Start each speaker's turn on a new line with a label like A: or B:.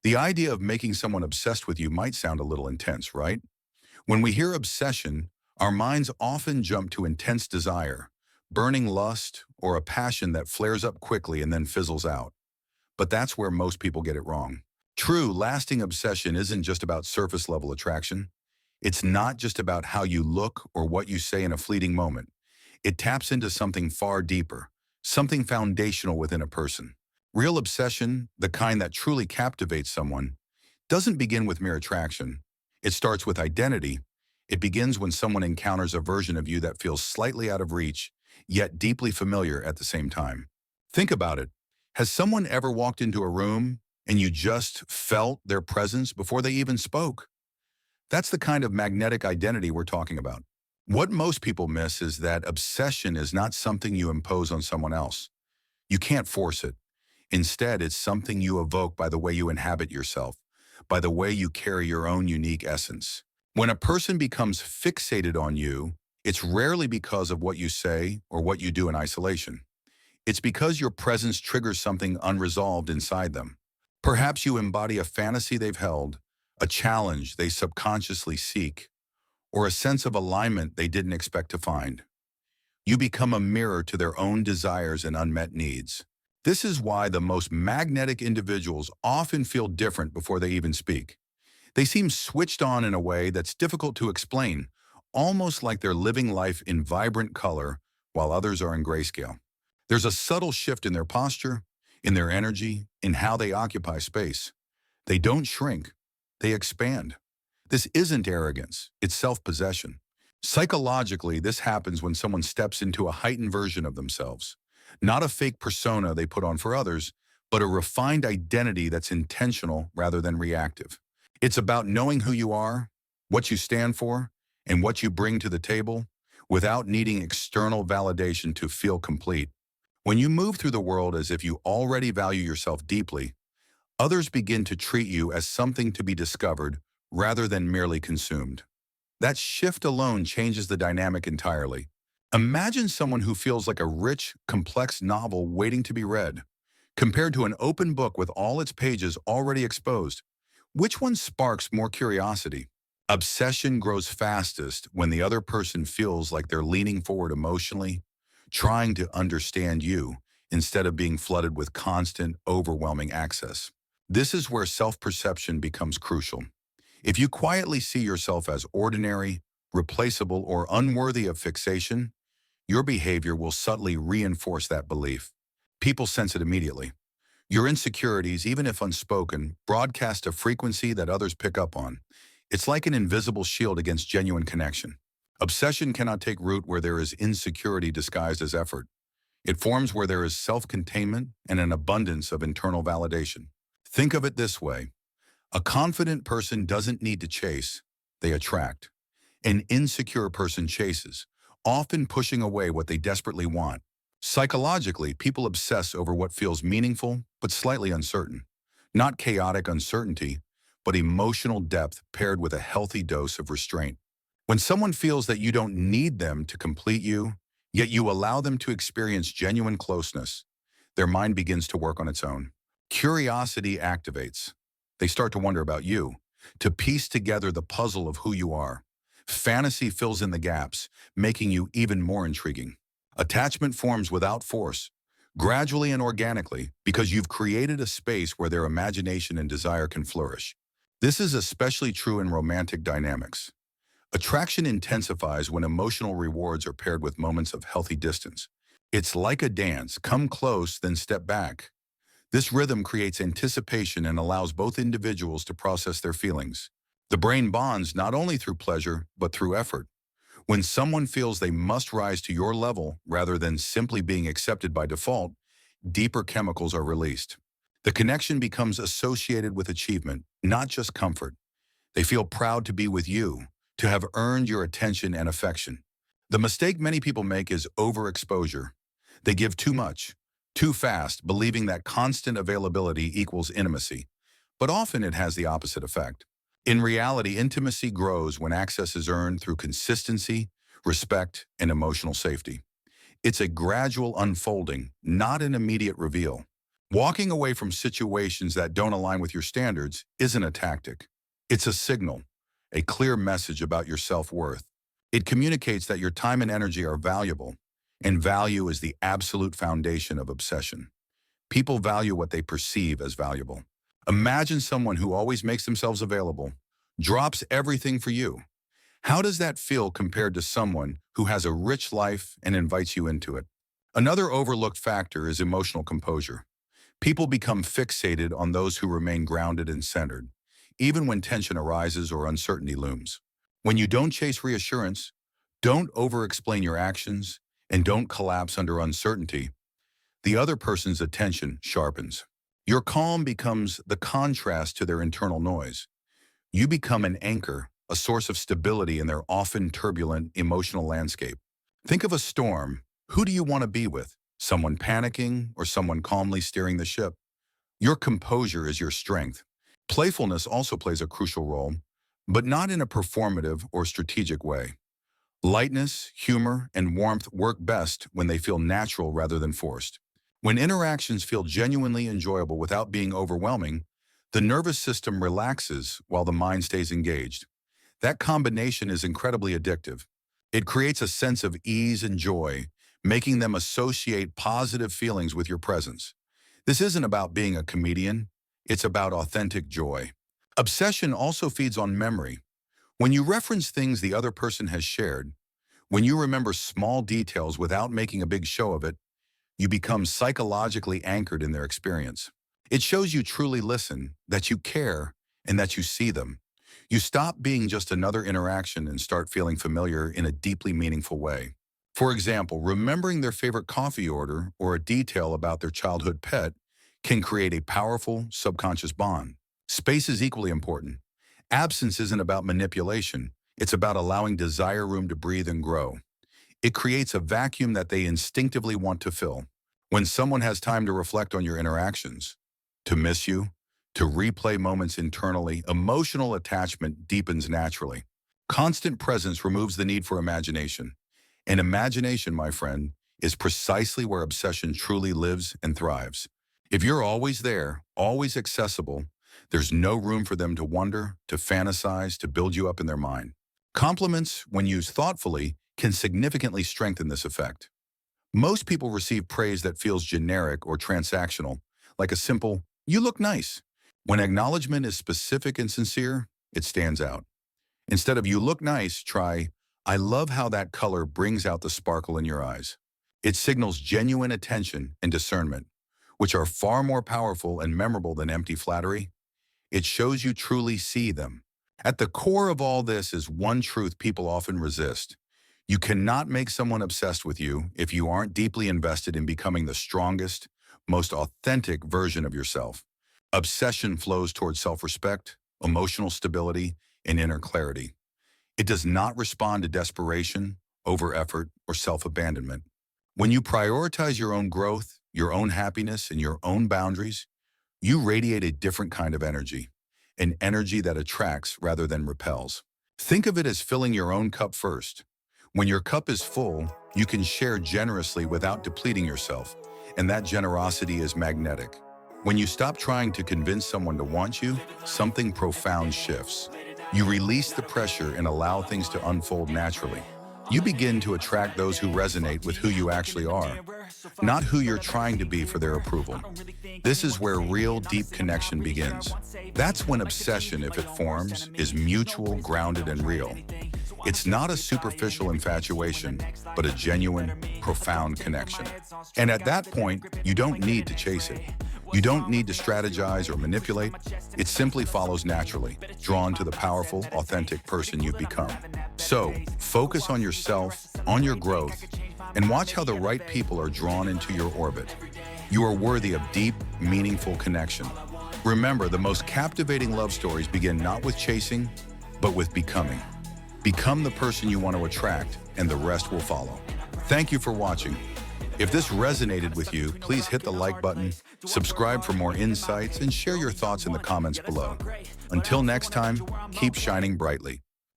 A: The idea of making someone obsessed with you might sound a little intense, right? When we hear obsession, our minds often jump to intense desire, burning lust, or a passion that flares up quickly and then fizzles out. But that's where most people get it wrong. True, lasting obsession isn't just about surface-level attraction. It's not just about how you look or what you say in a fleeting moment. It taps into something far deeper, something foundational within a person. Real obsession, the kind that truly captivates someone, doesn't begin with mere attraction. It starts with identity. It begins when someone encounters a version of you that feels slightly out of reach, yet deeply familiar at the same time. Think about it. Has someone ever walked into a room and you just felt their presence before they even spoke? That's the kind of magnetic identity we're talking about. What most people miss is that obsession is not something you impose on someone else. You can't force it. Instead, it's something you evoke by the way you inhabit yourself, by the way you carry your own unique essence. When a person becomes fixated on you, it's rarely because of what you say or what you do in isolation. It's because your presence triggers something unresolved inside them. Perhaps you embody a fantasy they've held, a challenge they subconsciously seek, or a sense of alignment they didn't expect to find. You become a mirror to their own desires and unmet needs. This is why the most magnetic individuals often feel different before they even speak. They seem switched on in a way that's difficult to explain, almost like they're living life in vibrant color while others are in grayscale. There's a subtle shift in their posture, in their energy, in how they occupy space. They don't shrink, they expand. This isn't arrogance, it's self-possession. Psychologically, this happens when someone steps into a heightened version of themselves. Not a fake persona they put on for others, but a refined identity that's intentional rather than reactive. It's about knowing who you are, what you stand for, and what you bring to the table without needing external validation to feel complete. When you move through the world as if you already value yourself deeply, others begin to treat you as something to be discovered rather than merely consumed. That shift alone changes the dynamic entirely. Imagine someone who feels like a rich, complex novel waiting to be read, compared to an open book with all its pages already exposed. Which one sparks more curiosity? Obsession grows fastest when the other person feels like they're leaning forward emotionally, trying to understand you, instead of being flooded with constant, overwhelming access. This is where self-perception becomes crucial. If you quietly see yourself as ordinary, replaceable, or unworthy of fixation, your behavior will subtly reinforce that belief. People sense it immediately. Your insecurities, even if unspoken, broadcast a frequency that others pick up on. It's like an invisible shield against genuine connection. Obsession cannot take root where there is insecurity disguised as effort. It forms where there is self-containment and an abundance of internal validation. Think of it this way. A confident person doesn't need to chase, they attract. An insecure person chases, often pushing away what they desperately want. Psychologically, people obsess over what feels meaningful but slightly uncertain. Not chaotic uncertainty, but emotional depth paired with a healthy dose of restraint. When someone feels that you don't need them to complete you, yet you allow them to experience genuine closeness, their mind begins to work on its own. Curiosity activates. They start to wonder about you, to piece together the puzzle of who you are. Fantasy fills in the gaps, making you even more intriguing. Attachment forms without force, gradually and organically, because you've created a space where their imagination and desire can flourish. This is especially true in romantic dynamics. Attraction intensifies when emotional rewards are paired with moments of healthy distance. It's like a dance, come close, then step back. This rhythm creates anticipation and allows both individuals to process their feelings. The brain bonds not only through pleasure, but through effort. When someone feels they must rise to your level rather than simply being accepted by default, deeper chemicals are released. The connection becomes associated with achievement, not just comfort. They feel proud to be with you, to have earned your attention and affection. The mistake many people make is overexposure. They give too much, too fast, believing that constant availability equals intimacy. But often it has the opposite effect. In reality, intimacy grows when access is earned through consistency, respect, and emotional safety. It's a gradual unfolding, not an immediate reveal. Walking away from situations that don't align with your standards isn't a tactic. It's a signal, a clear message about your self-worth. It communicates that your time and energy are valuable, and value is the absolute foundation of obsession. People value what they perceive as valuable. Imagine someone who always makes themselves available, drops everything for you. How does that feel compared to someone who has a rich life and invites you into it? Another overlooked factor is emotional composure. People become fixated on those who remain grounded and centered, even when tension arises or uncertainty looms. When you don't chase reassurance, don't over-explain your actions, and don't collapse under uncertainty, the other person's attention sharpens. Your calm becomes the contrast to their internal noise. You become an anchor, a source of stability in their often turbulent emotional landscape. Think of a storm. Who do you want to be with? Someone panicking or someone calmly steering the ship? Your composure is your strength. Playfulness also plays a crucial role, but not in a performative or strategic way. Lightness, humor, and warmth work best when they feel natural rather than forced. When interactions feel genuinely enjoyable without being overwhelming, the nervous system relaxes while the mind stays engaged. That combination is incredibly addictive. It creates a sense of ease and joy, making them associate positive feelings with your presence. This isn't about being a comedian, it's about authentic joy. Obsession also feeds on memory. When you reference things the other person has shared, when you remember small details without making a big show of it, you become psychologically anchored in their experience. It shows you truly listen, that you care, and that you see them. You stop being just another interaction and start feeling familiar in a deeply meaningful way. For example, remembering their favorite coffee order or a detail about their childhood pet can create a powerful subconscious bond. Space is equally important. Absence isn't about manipulation. It's about allowing desire room to breathe and grow. It creates a vacuum that they instinctively want to fill. When someone has time to reflect on your interactions, to miss you, to replay moments internally, emotional attachment deepens naturally. Constant presence removes the need for imagination. And imagination, my friend, is precisely where obsession truly lives and thrives. If you're always there, always accessible, there's no room for them to wonder, to fantasize, to build you up in their mind. Compliments, when used thoughtfully, can significantly strengthen this effect. Most people receive praise that feels generic or transactional, like a simple, "You look nice." When acknowledgement is specific and sincere, it stands out. Instead of "You look nice," try, "I love how that color brings out the sparkle in your eyes." It signals genuine attention and discernment, which are far more powerful and memorable than empty flattery. It shows you truly see them. At the core of all this is one truth people often resist. You cannot make someone obsessed with you if you aren't deeply invested in becoming the strongest, most authentic version of yourself. Obsession flows towards self-respect, emotional stability, and inner clarity. It does not respond to desperation, over-effort, or self-abandonment. When you prioritize your own growth, your own happiness, and your own boundaries, you radiate a different kind of energy, an energy that attracts rather than repels. Think of it as filling your own cup first. When your cup is full, you can share generously without depleting yourself, and that generosity is magnetic. When you stop trying to convince someone to want you, something profound shifts. You release the pressure and allow things to unfold naturally. You begin to attract those who resonate with who you actually are, not who you're trying to be for their approval. This is where real, deep connection begins. That's when obsession, if it forms, is mutual, grounded, and real. It's not a superficial infatuation, but a genuine, profound connection. And at that point, you don't need to chase it. You don't need to strategize or manipulate. It simply follows naturally, drawn to the powerful, authentic person you've become. So, focus on yourself, on your growth, and watch how the right people are drawn into your orbit. You are worthy of deep, meaningful connection. Remember, the most captivating love stories begin not with chasing, but with becoming. Become the person you want to attract, and the rest will follow. Thank you for watching. If this resonated with you, please hit the like button, subscribe for more insights, and share your thoughts in the comments below. Until next time, keep shining brightly.